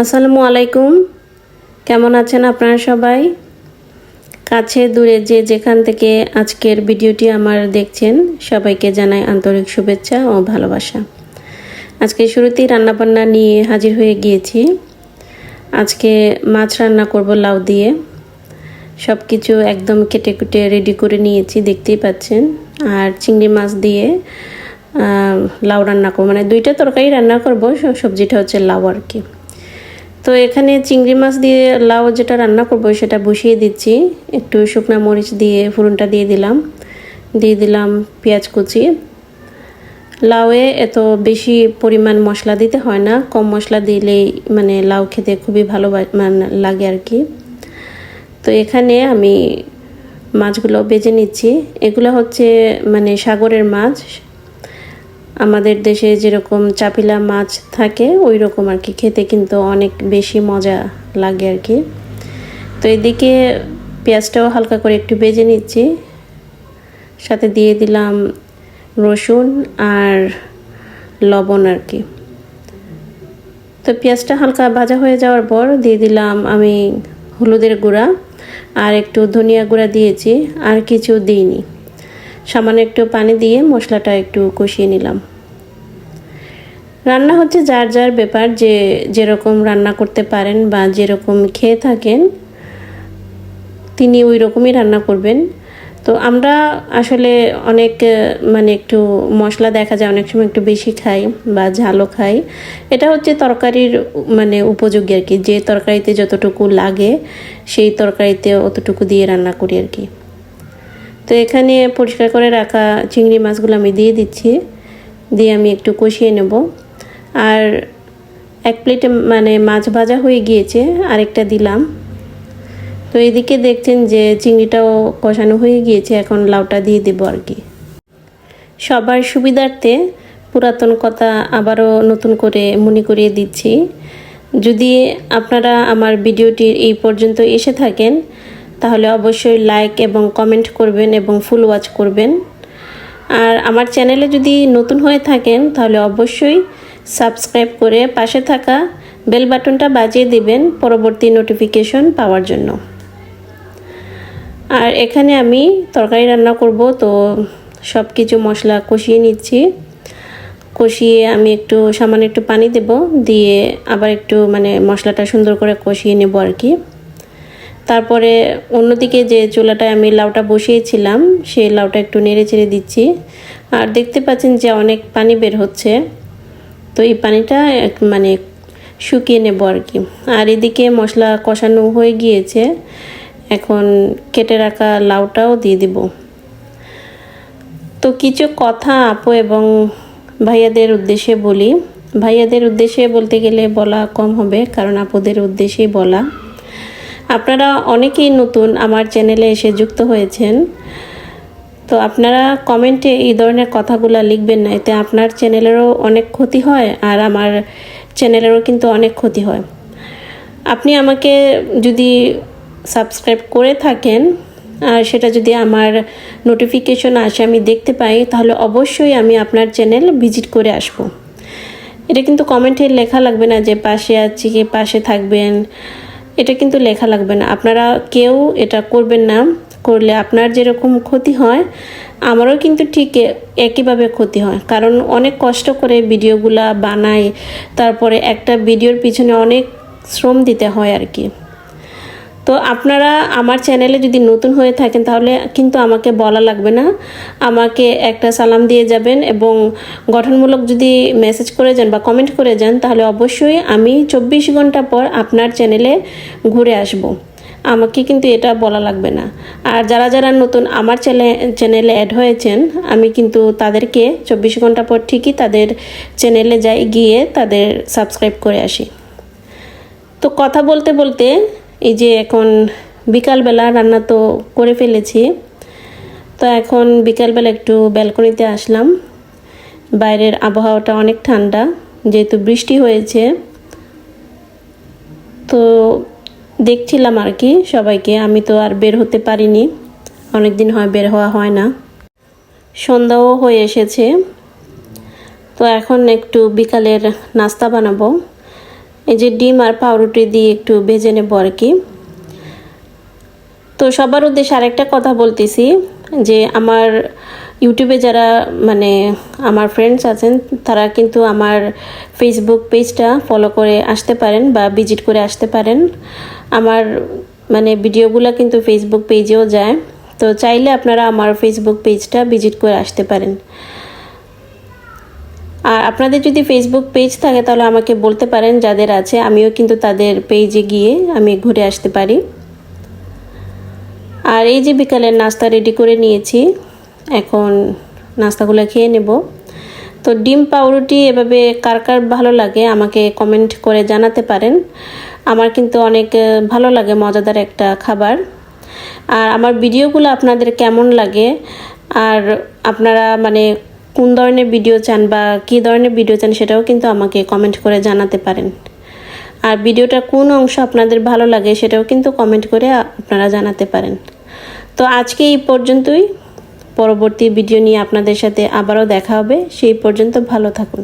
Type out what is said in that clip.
আসসালামু আলাইকুম। কেমন আছেন আপনারা সবাই? কাছে দূরে যে যেখান থেকে আজকের ভিডিওটি আমার দেখছেন সবাইকে জানাই আন্তরিক শুভেচ্ছা ও ভালোবাসা। আজকে শুরুতেই রান্নাবান্না নিয়ে হাজির হয়ে গিয়েছি। আজকে মাছ রান্না করব লাউ দিয়ে। সব কিছু একদম কেটে কুটে রেডি করে নিয়েছি, দেখতেই পাচ্ছেন। আর চিংড়ি মাছ দিয়ে লাউ রান্না করব, মানে দুইটা তরকারি রান্না করব, সবজিটা হচ্ছে লাউ আর কি। তো এখানে চিংড়ি মাছ দিয়ে লাউ যেটা রান্না করব সেটা বসিয়ে দিচ্ছি। একটু শুকনা মরিচ দিয়ে ফোড়নটা দিয়ে দিলাম পেঁয়াজ কুচি। লাউয়ে এত বেশি পরিমাণ মশলা দিতে হয় না, কম মশলা দিলেই মানে লাউ খেতে খুবই ভালো লাগে আর কি। তো এখানে আমি মাছগুলো ভেজে নিচ্ছি। এগুলো হচ্ছে মানে সাগরের মাছ, আমাদের দেশে যেরকম চাপিলা মাছ থাকে ওই রকম আর কি, খেতে কিন্তু অনেক বেশি মজা লাগে আর কি। তো এদিকে পেঁয়াজটাও হালকা করে একটু ভেজে নিচ্ছি, সাথে দিয়ে দিলাম রসুন আর লবণ আর কি। তো পেঁয়াজটা হালকা ভাজা হয়ে যাওয়ার পর দিয়ে দিলাম আমি হলুদের গুঁড়া আর একটু ধনিয়া গুঁড়া দিয়েছি, আর কিছু দিইনি। সামান্য একটু পানি দিয়ে মশলাটা একটু কষিয়ে নিলাম। রান্না হচ্ছে যার যার ব্যাপার, যে যেরকম রান্না করতে পারেন বা যেরকম খেয়ে থাকেন তিনি ওই রকমই রান্না করবেন। তো আমরা আসলে অনেক মানে একটু মশলা দেখা যায় অনেক সময় একটু বেশি খাই বা ঝালও খাই। এটা হচ্ছে তরকারির মানে উপযোগী আর কি, যে তরকারিতে যতটুকু লাগে সেই তরকারিতে অতটুকু দিয়ে রান্না করি আর কি। তো এখানে পরিষ্কার করে রাখা চিংড়ি মাছগুলো আমি দিয়ে দিচ্ছি, দিয়ে আমি একটু কষিয়ে নেব। আর এক প্লেটে মানে মাছ ভাজা হয়ে গিয়েছে, আরেকটা দিলাম। তো এদিকে দেখছেন যে চিংড়িটাও কষানো হয়ে গিয়েছে, এখন লাউটা দিয়ে দেবো আর কি। সবার সুবিধার্থে পুরাতন কথা আবারও নতুন করে মনে করিয়ে দিচ্ছি। যদি আপনারা আমার ভিডিওটির এই পর্যন্ত এসে থাকেন তাহলে অবশ্যই লাইক এবং কমেন্ট করবেন এবং ফুল ওয়াচ করবেন। আর আমার চ্যানেলে যদি নতুন হয়ে থাকেন তাহলে অবশ্যই সাবস্ক্রাইব করে পাশে থাকা বেল বাটনটা বাজিয়ে দিবেন পরবর্তী নোটিফিকেশন পাওয়ার জন্য। আর এখানে আমি তরকারি রান্না করব, তো সব কিছু মশলা কষিয়ে নিচ্ছি। কষিয়ে আমি সামান্য একটু পানি দেব, দিয়ে আবার একটু মানে মশলাটা সুন্দর করে কষিয়ে নেব আর কি। তারপরে অন্যদিকে যে চুলাটায় আমি লাউটা বসিয়েছিলাম সেই লাউটা একটু নেড়ে চেড়ে দিচ্ছি। আর দেখতে পাচ্ছেন যে অনেক পানি বের হচ্ছে, তো এই পানিটা মানে শুকিয়ে নেব আর কি। আর এদিকে মশলা কষানো হয়ে গিয়েছে, এখন কেটে রাখা লাউটাও দিয়ে দিব। তো কিছু কথা আপু এবং ভাইয়াদের উদ্দেশ্যে বলি। ভাইয়াদের উদ্দেশ্যে বলতে গেলে বলা কম হবে, কারণ আপুদের উদ্দেশ্যেই বলা। আপনারা অনেকেই নতুন আমার চ্যানেলে এসে যুক্ত হয়েছেন, তো আপনারা কমেন্টে এই ধরনের কথাগুলো লিখবেন না, এতে আপনার চ্যানেলেরও অনেক ক্ষতি হয় আর আমার চ্যানেলেরও কিন্তু অনেক ক্ষতি হয়। আপনি আমাকে যদি সাবস্ক্রাইব করে থাকেন আর সেটা যদি আমার নোটিফিকেশন আসে, আমি দেখতে পাই, তাহলে অবশ্যই আমি আপনার চ্যানেল ভিজিট করে আসব। এটা কিন্তু কমেন্টে লেখা লাগবে না যে পাশে আছি কি পাশে থাকবেন, এটা কিন্তু লেখা লাগবে না। আপনারা কেউ এটা করবেন না, করলে আপনার যেরকম ক্ষতি হয় আমারও কিন্তু ঠিক একইভাবে ক্ষতি হয়, কারণ অনেক কষ্ট করে ভিডিওগুলা বানাই, তারপরে একটা ভিডিওর পিছনে অনেক শ্রম দিতে হয় আর কি। তো আপনারা আমার চ্যানেলে যদি নতুন হয়ে থাকেন তাহলে কিন্তু আমাকে বলা লাগবে না, আমাকে একটা সালাম দিয়ে যাবেন এবং গঠনমূলক যদি মেসেজ করে যান বা কমেন্ট করে যান তাহলে অবশ্যই আমি 24 ঘন্টা পর আপনার চ্যানেলে ঘুরে আসব। আমাকে কিন্তু এটা বলা লাগবে না। আর যারা যারা নতুন আমার চ্যানেলে অ্যাড হয়েছেন আমি কিন্তু তাদেরকে 24 ঘন্টা পর ঠিকই তাদের চ্যানেলে যাই, গিয়ে তাদের সাবস্ক্রাইব করে আসি। তো কথা বলতে বলতে এই যে এখন বিকালবেলা রান্না তো করে ফেলেছি, তো এখন বিকালবেলা একটু ব্যালকনিতে আসলাম। বাইরের আবহাওয়াটা অনেক ঠান্ডা, যেহেতু বৃষ্টি হয়েছে। তো দেখছিলাম আর কি সবাইকে, আমি তো আর বের হতে পারিনি, অনেক দিন হয় বের হওয়া হয় না। সন্ধ্যাও হয়ে এসেছে, তো এখন একটু বিকালের নাস্তা বানাবো। এই যে ডিম আর পাউরুটি দিয়ে একটু ভেজে নেব আর কি। তো সবার উদ্দেশ্যে আরেকটা কথা বলতেছি যে আমার ইউটিউবে যারা মানে আমার ফ্রেন্ডস আছেন তারা কিন্তু আমার ফেসবুক পেজটা ফলো করে আসতে পারেন বা ভিজিট করে আসতে পারেন। আমার মানে ভিডিওগুলো কিন্তু ফেসবুক পেজেও যায়, তো চাইলে আপনারা আমার ফেসবুক পেজটা ভিজিট করে আসতে পারেন। আর আপনাদের যদি ফেসবুক পেজ থাকে তাহলে আমাকে বলতে পারেন, যাদের আছে আমিও কিন্তু তাদের পেজে গিয়ে আমি ঘুরে আসতে পারি। আর এই যে বিকালের নাস্তা রেডি করে নিয়েছি, এখন নাস্তাগুলো খেয়ে নেব। তো ডিম পাউরুটি এভাবে কার কার ভালো লাগে আমাকে কমেন্ট করে জানাতে পারেন। আমার কিন্তু অনেক ভালো লাগে, মজাদার একটা খাবার। আর আমার ভিডিওগুলো আপনাদের কেমন লাগে আর আপনারা মানে কোন ধরনের ভিডিও চান বা কী ধরনের ভিডিও চান সেটাও কিন্তু আমাকে কমেন্ট করে জানাতে পারেন। আর ভিডিওটার কোন অংশ আপনাদের ভালো লাগে সেটাও কিন্তু কমেন্ট করে আপনারা জানাতে পারেন। তো আজকে এই পর্যন্তই, পরবর্তী ভিডিও নিয়ে আপনাদের সাথে আবারও দেখা হবে। সেই পর্যন্ত ভালো থাকুন।